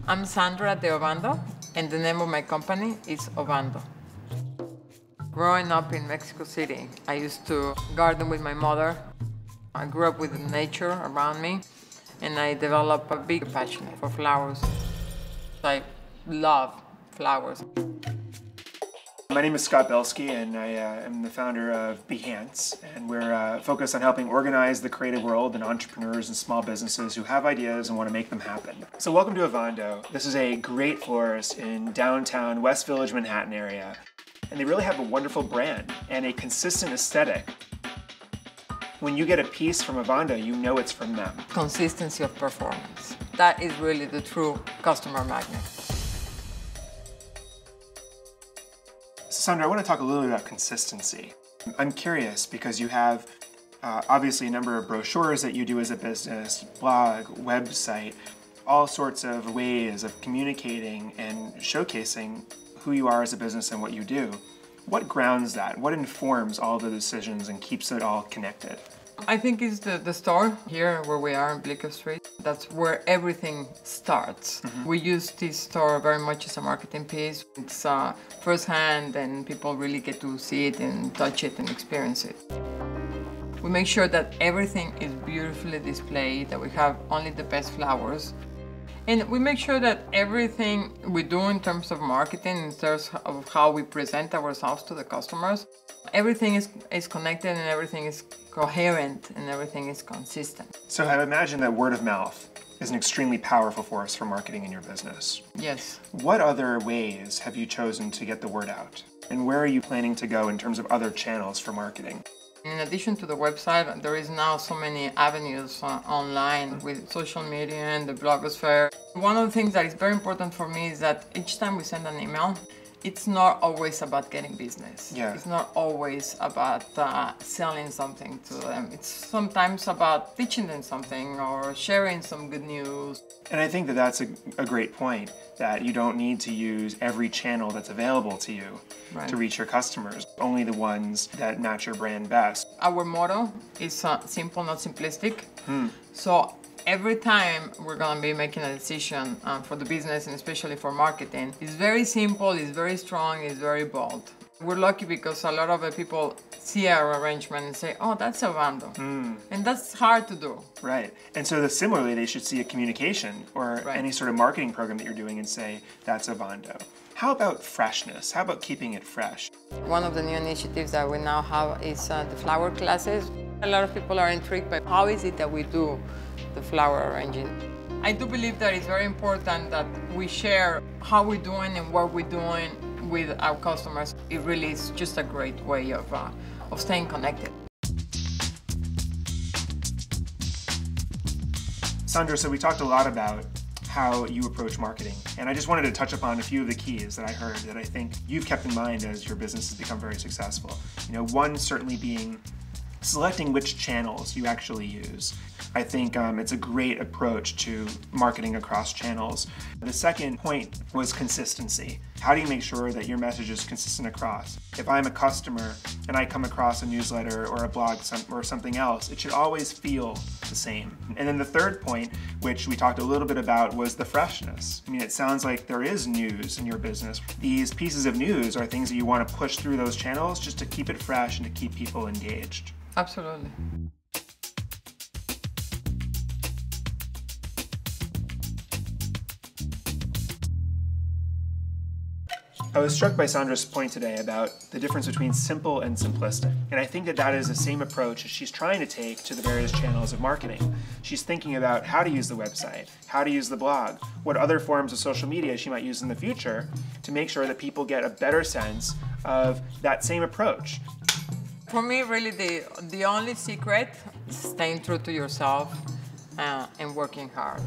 I'm Sandra de Ovando, and the name of my company is Ovando. Growing up in Mexico City, I used to garden with my mother. I grew up with nature around me, and I developed a big passion for flowers. I love flowers. My name is Scott Belsky, and I am the founder of Behance, and we're focused on helping organize the creative world and entrepreneurs and small businesses who have ideas and want to make them happen. So welcome to Ovando. This is a great florist in downtown West Village, Manhattan area, and they really have a wonderful brand and a consistent aesthetic. When you get a piece from Ovando, you know it's from them. Consistency of performance. That is really the true customer magnet. Sandra, I want to talk a little bit about consistency. I'm curious because you have obviously a number of brochures that you do as a business, blog, website, all sorts of ways of communicating and showcasing who you are as a business and what you do. What grounds that? What informs all the decisions and keeps it all connected? I think it's the store here where we are in Bleecker Street. That's where everything starts. We use this store very much as a marketing piece. It's firsthand and people really get to see it and touch it and experience it. We make sure that everything is beautifully displayed, that we have only the best flowers. And we make sure that everything we do in terms of marketing, in terms of how we present ourselves to the customers, everything is connected and everything is coherent and everything is consistent. So I imagine that word of mouth is an extremely powerful force for marketing in your business. Yes. What other ways have you chosen to get the word out? And where are you planning to go in terms of other channels for marketing? In addition to the website, there is now so many avenues online with social media and the blogosphere. One of the things that is very important for me is that each time we send an email, it's not always about getting business. Yeah. It's not always about selling something to them. It's sometimes about teaching them something or sharing some good news. And I think that that's a great point, that you don't need to use every channel that's available to you to reach your customers, only the ones that match your brand best. Our motto is simple, not simplistic. So every time we're going to be making a decision for the business and especially for marketing, it's very simple, it's very strong, it's very bold. We're lucky because a lot of the people see our arrangement and say, oh, that's Ovando. And that's hard to do. Right. And so similarly, they should see a communication or any sort of marketing program that you're doing and say, that's Ovando. How about freshness? How about keeping it fresh? One of the new initiatives that we now have is the flower classes. A lot of people are intrigued by how is it that we do the flower arranging. I do believe that it's very important that we share how we're doing and what we're doing with our customers. It really is just a great way of staying connected. Sandra, so we talked a lot about how you approach marketing, and I just wanted to touch upon a few of the keys that I heard that I think you've kept in mind as your business has become very successful. You know, one certainly being selecting which channels you actually use. I think it's a great approach to marketing across channels. The second point was consistency. How do you make sure that your message is consistent across? If I'm a customer and I come across a newsletter or a blog or something else, it should always feel the same. And then the third point, which we talked a little bit about, was the freshness. I mean, it sounds like there is news in your business. These pieces of news are things that you want to push through those channels just to keep it fresh and to keep people engaged. Absolutely. I was struck by Sandra's point today about the difference between simple and simplistic. And I think that that is the same approach that she's trying to take to the various channels of marketing. She's thinking about how to use the website, how to use the blog, what other forms of social media she might use in the future to make sure that people get a better sense of that same approach. For me, really, the only secret is staying true to yourself and working hard.